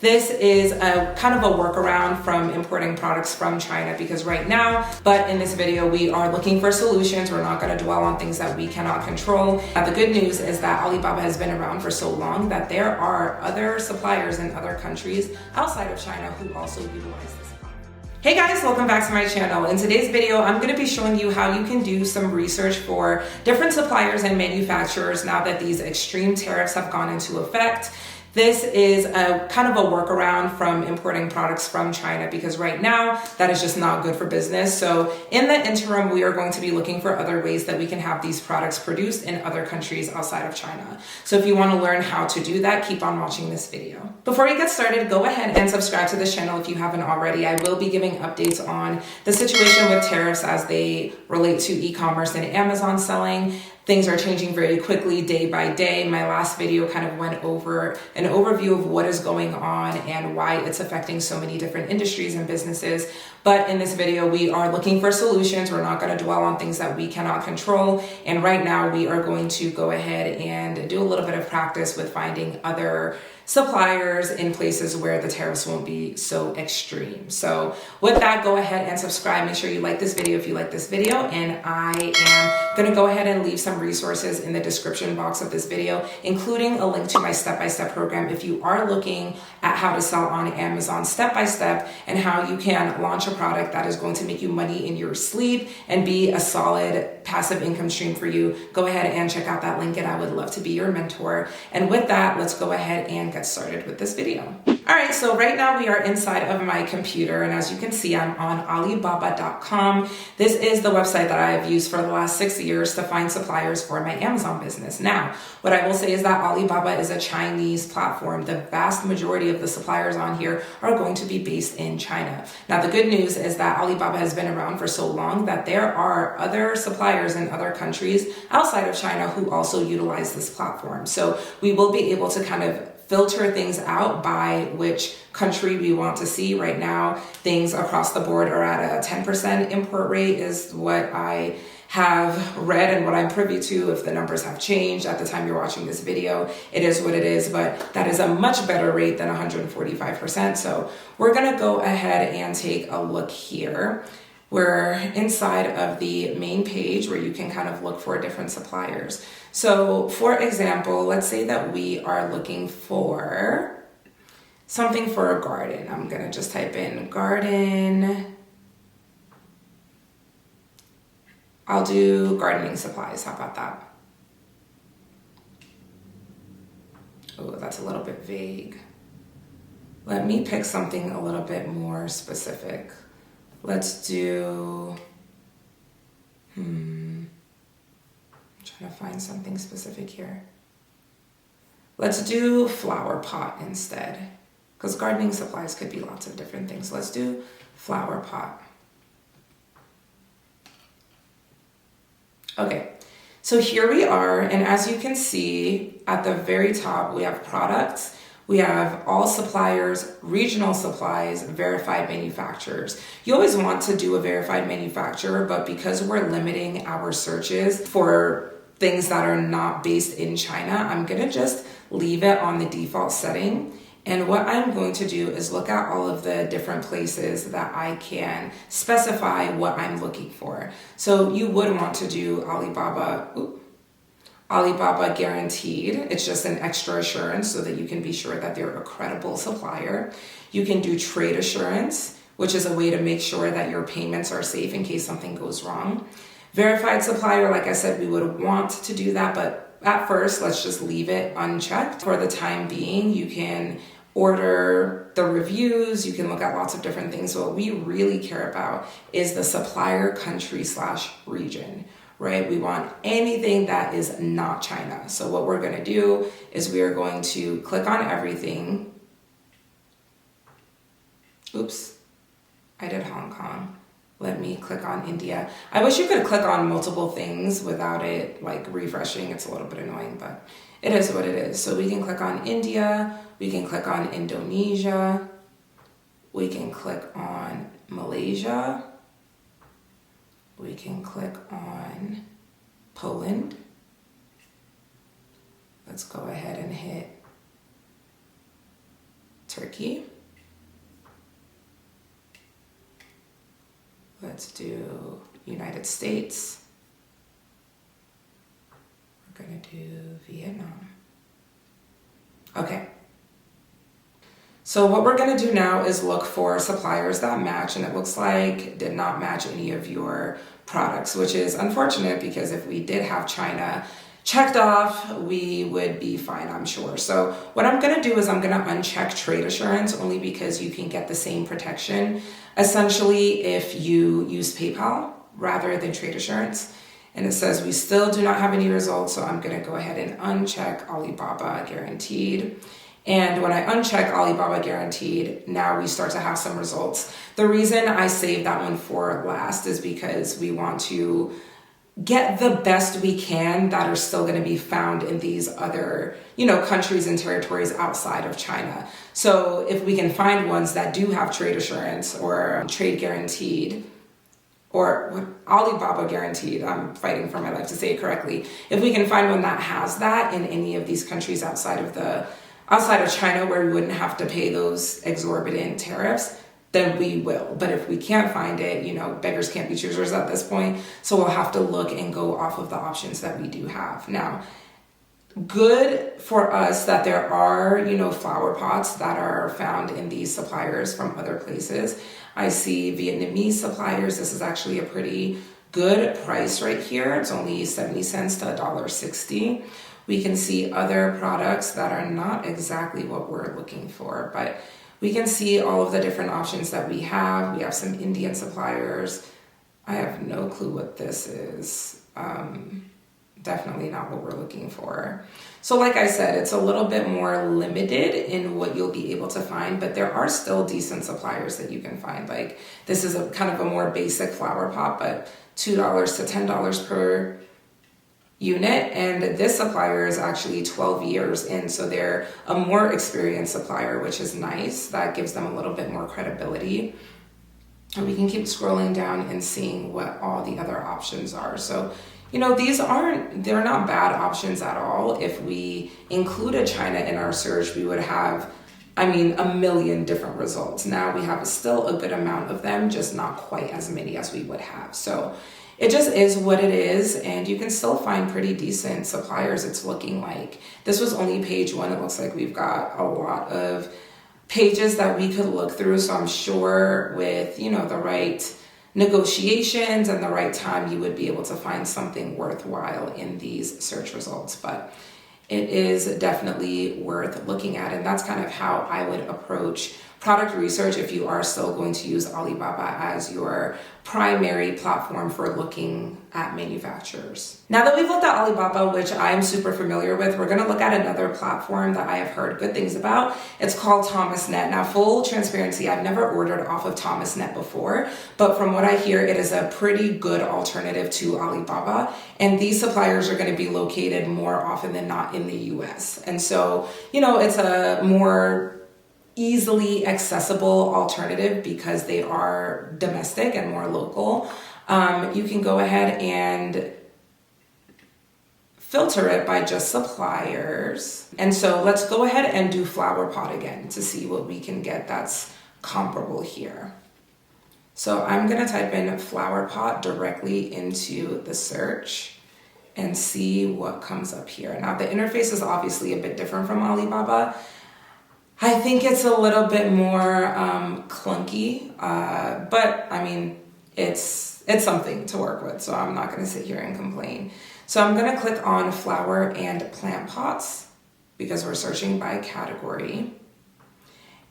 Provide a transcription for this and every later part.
This is a kind of a workaround from importing products from China because right now, but in this video, we are looking for solutions. We're not going to dwell on things that we cannot control. The good news is that Alibaba has been around for so long that there are other suppliers in other countries outside of China who also utilize this. Hey guys, welcome back to my channel. In today's video, I'm going to be showing you how you can do some research for different suppliers and manufacturers now that these extreme tariffs have gone into effect. This is a kind of a workaround from importing products from China because right now that is just not good for business. So in the interim, we are going to be looking for other ways that we can have these products produced in other countries outside of China. So if you want to learn how to do that, keep on watching this video. Before you get started, go ahead and subscribe to this channel if you haven't already. I will be giving updates on the situation with tariffs as they relate to e-commerce and Amazon selling. Things are changing very quickly day by day. My last video kind of went over an overview of what is going on and why it's affecting so many different industries and businesses. But in this video, we are looking for solutions. We're not going to dwell on things that we cannot control. And right now we are going to go ahead and do a little bit of practice with finding other suppliers in places where the tariffs won't be so extreme. So with that, go ahead and subscribe. Make sure you like this video if you like this video. And I am going to go ahead and leave some resources in the description box of this video, including a link to my step-by-step program if you are looking at how to sell on Amazon step-by-step and how you can launch a product that is going to make you money in your sleep and be a solid passive income stream for you. Go ahead and check out that link and I would love to be your mentor. And with that, let's go ahead and get started with this video. All right, so right now we are inside of my computer and as you can see, I'm on Alibaba.com. This is the website that I have used for the last 6 years to find suppliers for my Amazon business. Now, what I will say is that Alibaba is a Chinese platform. The vast majority of the suppliers on here are going to be based in China. Now, the good news is that Alibaba has been around for so long that there are other suppliers in other countries outside of China who also utilize this platform. So we will be able to kind of filter things out by which country we want to see. Right now, things across the board are at a 10% import rate is what I have read and what I'm privy to. If the numbers have changed at the time you're watching this video, it is what it is, but that is a much better rate than 145%. So we're gonna go ahead and take a look here. We're inside of the main page where you can kind of look for different suppliers. So for example, let's say that we are looking for something for a garden. I'm gonna just type in garden. I'll do gardening supplies, how about that? Oh, that's a little bit vague. Let me pick something a little bit more specific. Let's do, I'm trying to find something specific here. Let's do flower pot instead, because gardening supplies could be lots of different things. Let's do flower pot. Okay, so here we are, and as you can see at the very top, we have products. We have all suppliers, regional supplies, verified manufacturers. You always want to do a verified manufacturer, but because we're limiting our searches for things that are not based in China, I'm gonna just leave it on the default setting. And what I'm going to do is look at all of the different places that I can specify what I'm looking for. So you would want to do Alibaba guaranteed. It's just an extra assurance so that you can be sure that they're a credible supplier. You can do trade assurance, which is a way to make sure that your payments are safe in case something goes wrong. Verified supplier, like I said, we would want to do that, but at first, let's just leave it unchecked. For the time being, you can order the reviews, you can look at lots of different things. What we really care about is the supplier country / region. Right? We want anything that is not China. So what we're gonna do is we are going to click on everything. Oops, I did Hong Kong. Let me click on India. I wish you could click on multiple things without it like refreshing. It's a little bit annoying, but it is what it is. So we can click on India, we can click on Indonesia, we can click on Malaysia, we can click on Poland. Let's go ahead and hit Turkey. Let's do United States. We're gonna do Vietnam. Okay. So what we're gonna do now is look for suppliers that match, and it looks like did not match any of your products, which is unfortunate because if we did have China checked off, we would be fine, I'm sure. So what I'm gonna do is I'm gonna uncheck trade assurance only because you can get the same protection essentially if you use PayPal rather than trade assurance. And it says we still do not have any results, so I'm gonna go ahead and uncheck Alibaba guaranteed. And when I uncheck Alibaba guaranteed, now we start to have some results. The reason I saved that one for last is because we want to get the best we can that are still going to be found in these other, countries and territories outside of China. So if we can find ones that do have trade assurance or trade guaranteed, or Alibaba guaranteed, I'm fighting for my life to say it correctly. If we can find one that has that in any of these countries outside of China where we wouldn't have to pay those exorbitant tariffs, then we will. But if we can't find it, beggars can't be choosers at this point. So we'll have to look and go off of the options that we do have. Now, good for us that there are, flower pots that are found in these suppliers from other places. I see Vietnamese suppliers. This is actually a pretty good price right here. It's only 70 cents to $1.60. We can see other products that are not exactly what we're looking for, but we can see all of the different options that we have. We have some Indian suppliers. I have no clue what this is. Definitely not what we're looking for. So like I said, it's a little bit more limited in what you'll be able to find, but there are still decent suppliers that you can find. Like this is a kind of a more basic flower pot, but $2 to $10 per unit, and this supplier is actually 12 years in, so they're a more experienced supplier, which is nice. That gives them a little bit more credibility. And we can keep scrolling down and seeing what all the other options are. So they're not bad options at all. If we included China in our search, we would have a million different results. Now we have still a good amount of them, just not quite as many as we would have. So it just is what it is, and you can still find pretty decent suppliers, it's looking like. This was only page 1. It looks like we've got a lot of pages that we could look through, so I'm sure with, the right negotiations and the right time, you would be able to find something worthwhile in these search results. But it is definitely worth looking at, and that's kind of how I would approach product research if you are still going to use Alibaba as your primary platform for looking at manufacturers. Now that we've looked at Alibaba, which I'm super familiar with, we're going to look at another platform that I have heard good things about. It's called ThomasNet. Now, full transparency, I've never ordered off of ThomasNet before, but from what I hear, it is a pretty good alternative to Alibaba, and these suppliers are going to be located more often than not in the US. And so, it's a more easily accessible alternative because they are domestic and more local. You can go ahead and filter it by just suppliers. And so let's go ahead and do flower pot again to see what we can get that's comparable here. So I'm going to type in flower pot directly into the search and see what comes up here. Now the interface is obviously a bit different from Alibaba. I think it's a little bit more clunky, but it's something to work with, so I'm not going to sit here and complain. So I'm going to click on flower and plant pots because we're searching by category.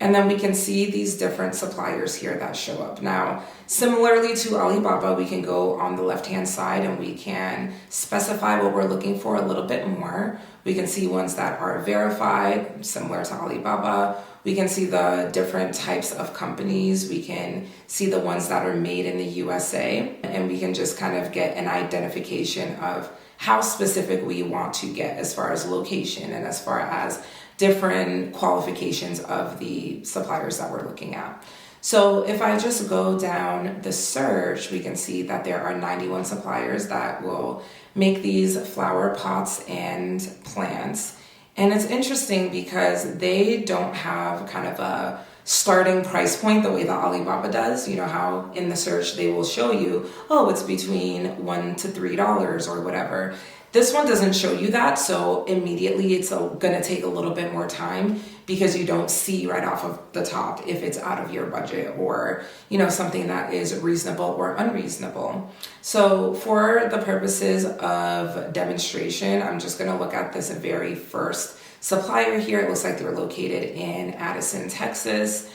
And then we can see these different suppliers here that show up. Now, similarly to Alibaba, we can go on the left-hand side and we can specify what we're looking for a little bit more. We can see ones that are verified, similar to Alibaba. We can see the different types of companies. We can see the ones that are made in the USA. And we can just kind of get an identification of how specific we want to get as far as location and as far as different qualifications of the suppliers that we're looking at. So if I just go down the search, we can see that there are 91 suppliers that will make these flower pots and plants. And it's interesting because they don't have kind of a starting price point the way that Alibaba does. You know how in the search they will show you, oh, it's between $1 to $3 or whatever. This one doesn't show you that, so immediately it's gonna take a little bit more time because you don't see right off of the top if it's out of your budget or, you know, something that is reasonable or unreasonable. So for the purposes of demonstration, I'm just gonna look at this very first supplier here. It looks like they're located in Addison, Texas.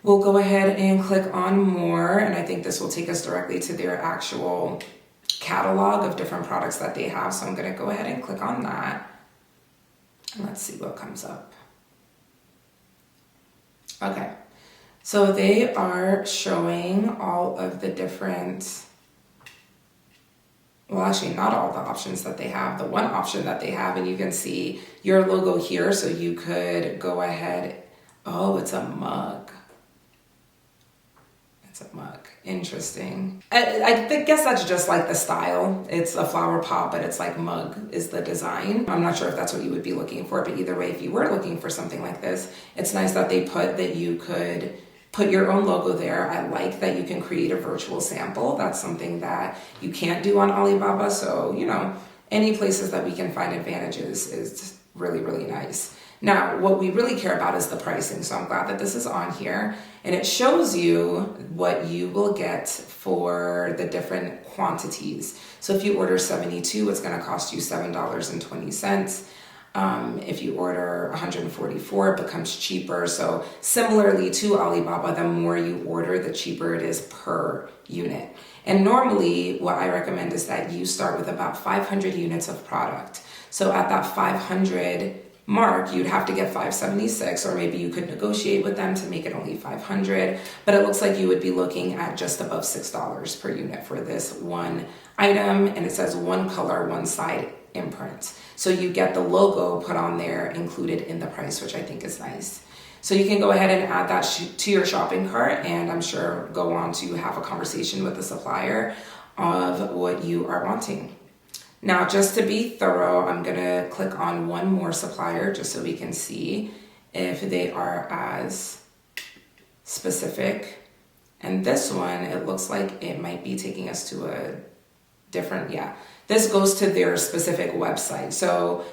We'll go ahead and click on more, and I think this will take us directly to their actual catalog of different products that they have. So I'm going to go ahead and click on that. And let's see what comes up. Okay. So they are showing all of the different, well, actually not all the options that they have. The one option that they have, and you can see your logo here. So you could go ahead. Oh, it's a mug. It's a mug. Interesting. I guess that's just like the style. It's a flower pot, but it's like mug is the design. I'm not sure if that's what you would be looking for, but either way, if you were looking for something like this, it's nice that they put that you could put your own logo there. I like that you can create a virtual sample. That's something that you can't do on Alibaba. So, you know, any places that we can find advantages is really, really nice. Now, what we really care about is the pricing. So I'm glad that this is on here, and it shows you what you will get for the different quantities. So if you order 72, it's going to cost you $7.20. If you order 144, it becomes cheaper. So similarly to Alibaba, the more you order, the cheaper it is per unit. And normally what I recommend is that you start with about 500 units of product. So at that 500 mark, you'd have to get 576, or maybe you could negotiate with them to make it only 500, but it looks like you would be looking at just above $6 per unit for this one item, and it says one color, one side imprint. So you get the logo put on there included in the price, which I think is nice. So you can go ahead and add that to your shopping cart, and I'm sure go on to have a conversation with the supplier of what you are wanting. Now, just to be thorough, I'm going to click on one more supplier just so we can see if they are as specific. And this one, it looks like it might be taking us to a different, this goes to their specific website. So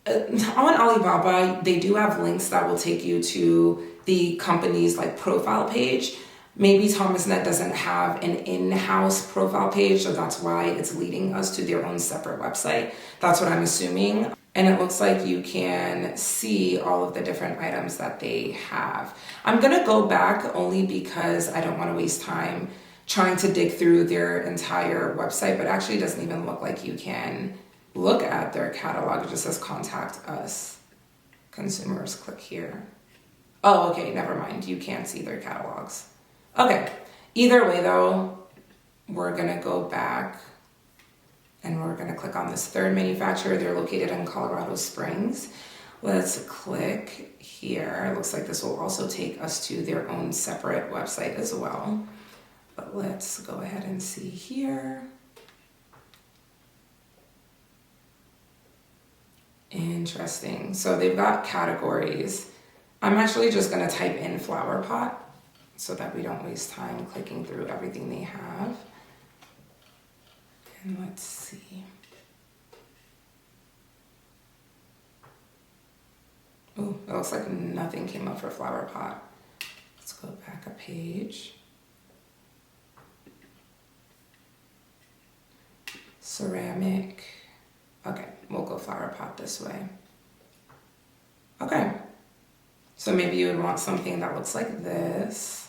on Alibaba, they do have links that will take you to the company's like profile page. Maybe ThomasNet doesn't have an in-house profile page, so that's why it's leading us to their own separate website. That's what I'm assuming. And it looks like you can see all of the different items that they have. I'm gonna go back only because I don't wanna waste time trying to dig through their entire website, but actually it doesn't even look like you can look at their catalog. It just says contact us. Consumers, click here. Oh, okay, never mind. You can't see their catalogs. Okay, either way though, we're gonna go back and we're gonna click on this third manufacturer. They're located in Colorado Springs. Let's click here. It looks like this will also take us to their own separate website as well. But let's go ahead and see here. Interesting, so they've got categories. I'm actually just gonna type in flower pot so that we don't waste time clicking through everything they have. And let's see. Oh, it looks like nothing came up for flower pot. Let's go back a page. Ceramic. Okay, we'll go flower pot this way. Okay. So maybe you would want something that looks like this.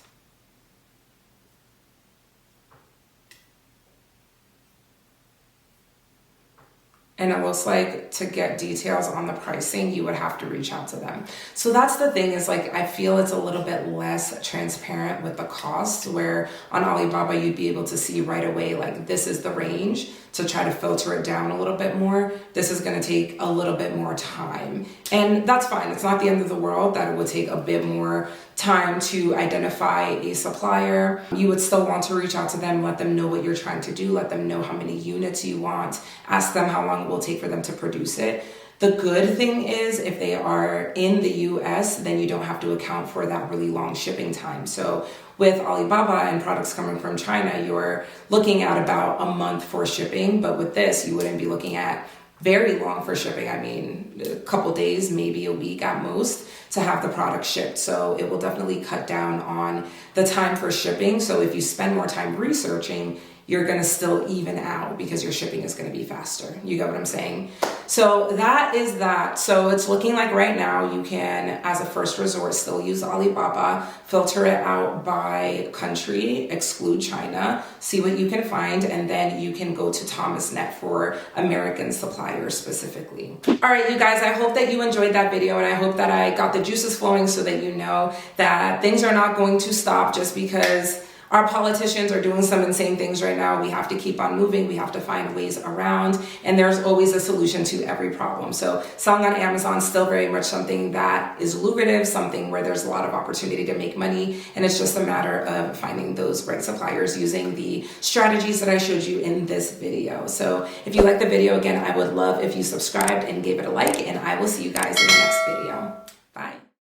And it looks like to get details on the pricing, you would have to reach out to them. So that's the thing, is like, I feel it's a little bit less transparent with the cost, where on Alibaba, you'd be able to see right away, like, this is the range, to try to filter it down a little bit more. This is gonna take a little bit more time. And that's fine, it's not the end of the world that it would take a bit more time to identify a supplier. You would still want to reach out to them, let them know what you're trying to do, let them know how many units you want, ask them how long it will take for them to produce it. The good thing is if they are in the US, then you don't have to account for that really long shipping time. So with Alibaba and products coming from China, you're looking at about a month for shipping, but with this, you wouldn't be looking at very long for shipping. I mean, a couple days, maybe a week at most to have the product shipped. So it will definitely cut down on the time for shipping. So if you spend more time researching, you're going to still even out because your shipping is going to be faster. You get what I'm saying? So that is that. So it's looking like right now you can, as a first resort, still use Alibaba, filter it out by country, exclude China, see what you can find, and then you can go to ThomasNet for American suppliers specifically. All right, you guys, I hope that you enjoyed that video, and I hope that I got the juices flowing so that you know that things are not going to stop just because our politicians are doing some insane things right now. We have to keep on moving. We have to find ways around, and there's always a solution to every problem. So selling on Amazon is still very much something that is lucrative, something where there's a lot of opportunity to make money, and it's just a matter of finding those right suppliers using the strategies that I showed you in this video. So if you like the video, again, I would love if you subscribed and gave it a like, and I will see you guys in the next video. Bye.